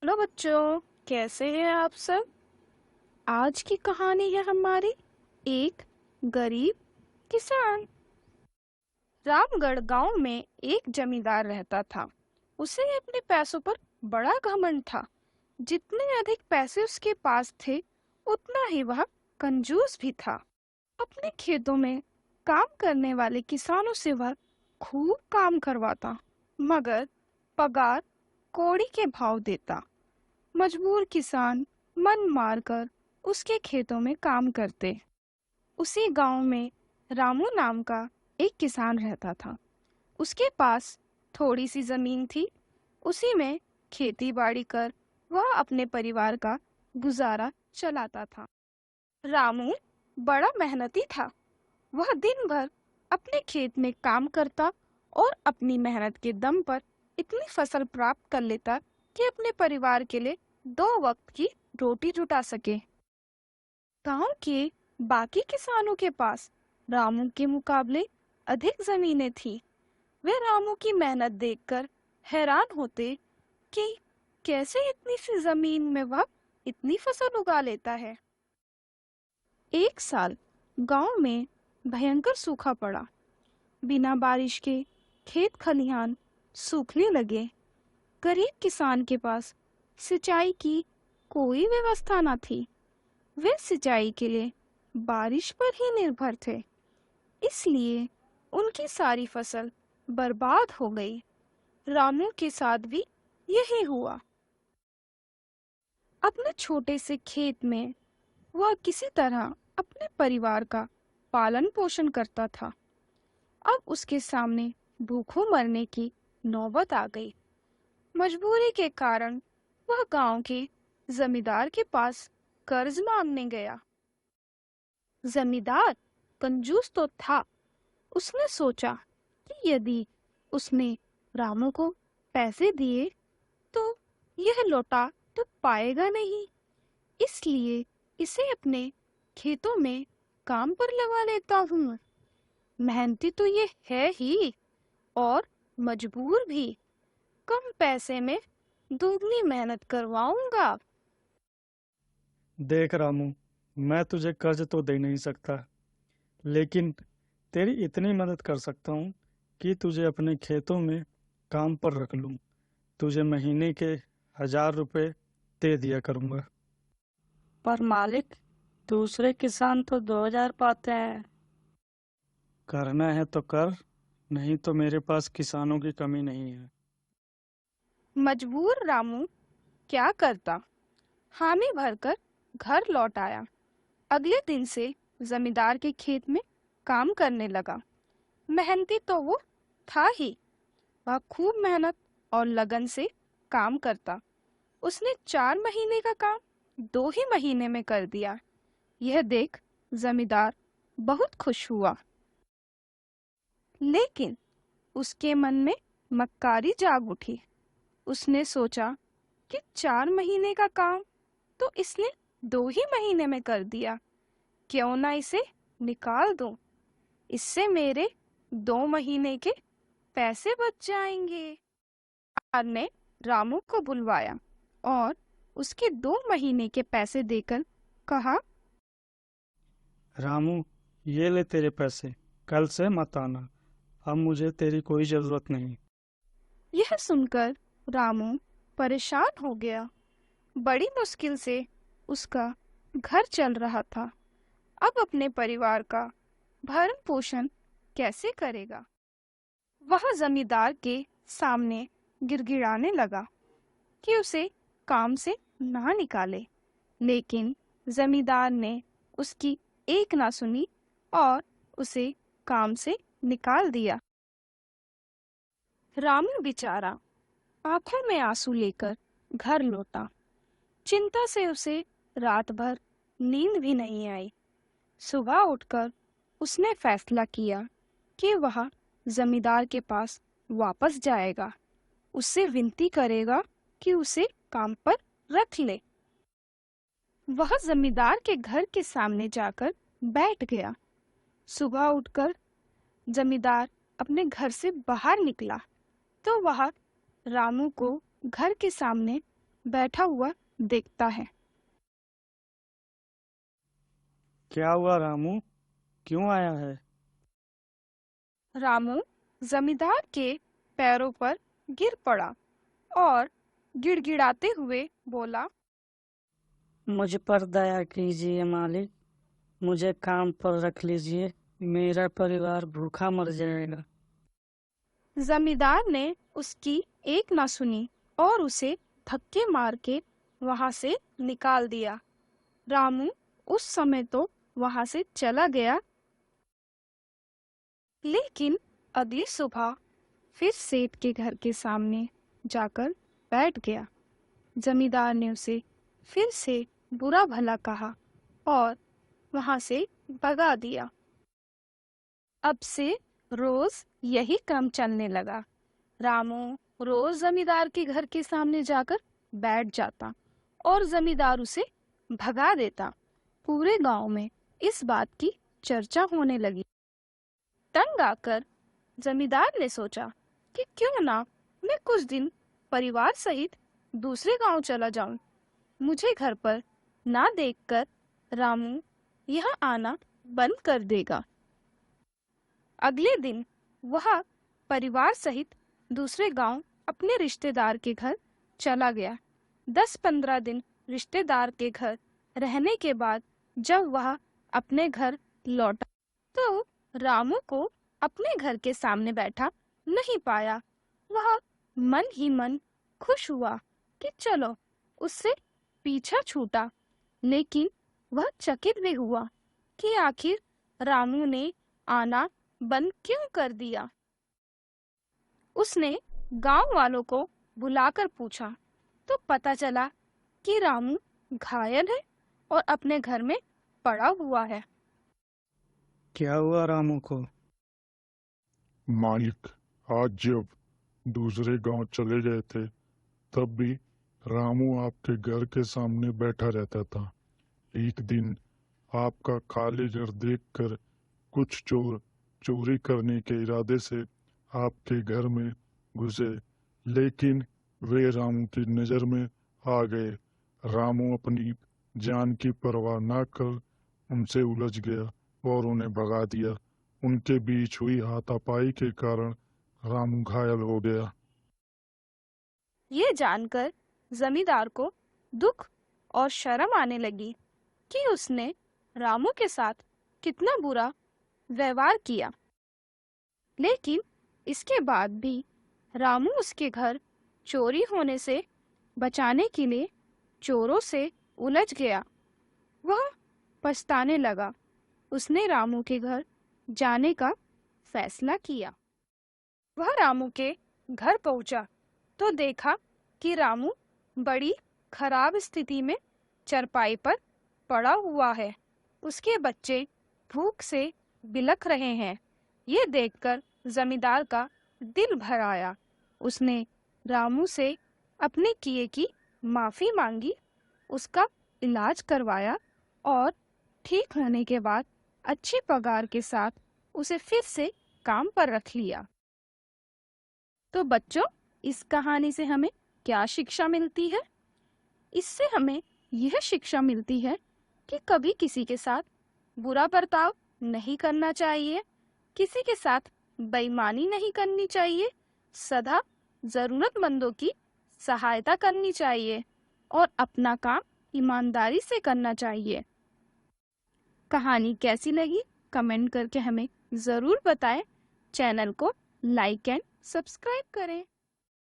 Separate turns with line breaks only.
Hello बच्चों, कैसे हैं आप सब। आज की कहानी है हमारी एक गरीब किसान। रामगढ़ गांव में एक जमींदार रहता था। उसे अपने पैसों पर बड़ा घमंड था। जितने अधिक पैसे उसके पास थे, उतना ही वह कंजूस भी था। अपने खेतों में काम करने वाले किसानों से वह खूब काम करवाता, मगर पगार कौड़ी के भाव देता। मजबूर किसान मन मारकर उसके खेतों में काम करते। उसी गांव में रामू नाम का एक किसान रहता था। उसके पास थोड़ी सी जमीन थी। उसी में खेती बाड़ी कर वह अपने परिवार का गुजारा चलाता था। रामू बड़ा मेहनती था। वह दिन भर अपने खेत में काम करता और अपनी मेहनत के दम पर इतनी फसल प्राप्त कर लेता कि अपने परिवार के लिए 2 वक्त की रोटी जुटा सके। गांव के बाकी किसानों के पास रामू के मुकाबले अधिक जमीनें थी। वे रामू की मेहनत देखकर हैरान होते कि कैसे इतनी सी जमीन में वह इतनी फसल उगा लेता है। एक साल गांव में भयंकर सूखा पड़ा। बिना बारिश के खेत खलिहान सूखने लगे। गरीब किसान के पास सिंचाई की कोई व्यवस्था न थी। वे सिंचाई के लिए बारिश पर ही निर्भर थे। इसलिए उनकी सारी फसल बर्बाद हो गई। रामू के साथ भी यही हुआ। अपने छोटे से खेत में वह किसी तरह अपने परिवार का पालन पोषण करता था। अब उसके सामने भूखों मरने की नौबत आ गई। मजबूरी के कारण वह गांव के जमींदार के पास कर्ज मांगने गया। जमींदार कंजूस तो था। उसने सोचा कि यदि उसने रामू को पैसे दिए तो यह लौटा तो पाएगा नहीं। इसलिए इसे अपने खेतों में काम पर लगा लेता हूँ। मेहनती तो ये है ही और मजबूर भी। कम पैसे में दोगुनी मेहनत करवाऊंगा।
देख रामू, मैं तुझे कर्ज तो दे नहीं सकता, लेकिन तेरी इतनी मदद कर सकता हूँ कि तुझे अपने खेतों में काम पर रख लूँ। तुझे महीने के 1,000 रुपए दे दिया करूँगा।
पर मालिक, दूसरे किसान तो 2,000 पाते हैं।
करना है तो कर, नहीं तो मेरे पास किसानों की कमी नहीं है।
मजबूर रामू क्या करता। हामी भरकर घर लौट आया। अगले दिन से जमींदार के खेत में काम करने लगा। मेहनती तो वो था ही। वह खूब मेहनत और लगन से काम करता। उसने 4 महीने का काम 2 ही महीने में कर दिया। यह देख जमींदार बहुत खुश हुआ। लेकिन उसके मन में मक्कारी जाग उठी। उसने सोचा कि 4 महीने का काम तो इसने 2 ही महीने में कर दिया। क्यों ना इसे निकाल दूं। इससे मेरे 2 महीने के पैसे बच जाएंगे। सरकार ने रामू को बुलवाया और उसके 2 महीने के पैसे देकर कहा,
रामू, ये ले तेरे पैसे। कल से मत आना। अब मुझे तेरी कोई ज़रूरत नहीं।
यह सुनकर रामू परेशान हो गया। बड़ी मुश्किल से उसका घर चल रहा था। अब अपने परिवार का भरण पोषण कैसे करेगा। वह जमींदार के सामने गिड़गिड़ाने लगा कि उसे काम से ना निकाले। लेकिन जमींदार ने उसकी एक ना सुनी और उसे काम से निकाल दिया। रामू बेचारा आंखों में आंसू लेकर घर लौटा। चिंता से उसे रात भर नींद भी नहीं आई। सुबह उठकर उसने फैसला किया कि वह जमींदार के पास वापस जाएगा। उससे विनती करेगा कि उसे काम पर रख ले। वह जमींदार के घर के सामने जाकर बैठ गया। सुबह उठकर जमींदार अपने घर से बाहर निकला तो वह रामू को घर के सामने बैठा हुआ देखता है।
क्या हुआ रामू, क्यों आया है?
रामू जमींदार के पैरों पर गिर पड़ा और गिड़गिड़ाते हुए बोला,
मुझ पर दया कीजिए मालिक, मुझे काम पर रख लीजिए, मेरा परिवार भूखा मर जाएगा।
जमींदार ने उसकी एक ना सुनी और उसे धक्के मार के वहां से निकाल दिया। रामू उस समय तो वहां से चला गया, लेकिन अगली सुबह फिर सेठ के घर के सामने जाकर बैठ गया। जमींदार ने उसे फिर से बुरा भला कहा और वहां से भगा दिया। अब से रोज यही क्रम चलने लगा। रामू रोज जमींदार के घर के सामने जाकर बैठ जाता और जमींदार उसे भगा देता। पूरे गांव में इस बात की चर्चा होने लगी। तंग आकर जमींदार ने सोचा कि क्यों ना मैं कुछ दिन परिवार सहित दूसरे गांव चला जाऊं। मुझे घर पर ना देखकर रामू यहाँ आना बंद कर देगा। अगले दिन वह परिवार सहित दूसरे गांव अपने रिश्तेदार के घर चला गया। 10-15 दिन रिश्तेदार के घर रहने के बाद जब वह अपने घर लौटा तो रामू को अपने घर के सामने बैठा नहीं पाया। वह मन ही मन खुश हुआ कि चलो उससे पीछा छूटा, लेकिन वह चकित भी हुआ कि आखिर रामू ने आना बंद क्यों कर दिया। उसने गांव वालों को बुलाकर पूछा तो पता चला कि रामू घायल है और अपने घर में पड़ा हुआ है।
क्या हुआ रामू को?
मालिक, आज जब दूसरे गांव चले गए थे तब भी रामू आपके घर के सामने बैठा रहता था। एक दिन आपका खाली घर देखकर कुछ चोर चोरी करने के इरादे से आपके घर में घुसे, लेकिन वे रामू की नजर में आ गए। रामू अपनी जान की परवाह न कर उनसे उलझ गया और उन्हें भगा दिया। उनके बीच हुई हाथापाई के कारण रामू घायल हो गया।
ये जानकर जमींदार को दुख और शर्म आने लगी कि उसने रामू के साथ कितना बुरा व्यवहार किया, लेकिन इसके बाद भी रामू उसके घर चोरी होने से बचाने के लिए चोरों से उलझ गया। वह पछताने लगा। उसने रामू के घर जाने का फैसला किया। वह रामू के घर पहुंचा तो देखा कि रामू बड़ी खराब स्थिति में चरपाई पर पड़ा हुआ है। उसके बच्चे भूख से बिलख रहे हैं। ये देखकर जमींदार का दिल भर आया। उसने रामू से अपने किए की माफी मांगी, उसका इलाज करवाया और ठीक होने के बाद अच्छी पगार के साथ उसे फिर से काम पर रख लिया। तो बच्चों, इस कहानी से हमें क्या शिक्षा मिलती है? इससे हमें यह शिक्षा मिलती है कि कभी किसी के साथ बुरा बर्ताव नहीं करना चाहिए, किसी के साथ बेईमानी नहीं करनी चाहिए, सदा जरूरतमंदों की सहायता करनी चाहिए और अपना काम ईमानदारी से करना चाहिए। कहानी कैसी लगी कमेंट करके हमें जरूर बताएं। चैनल को लाइक एंड सब्सक्राइब करें।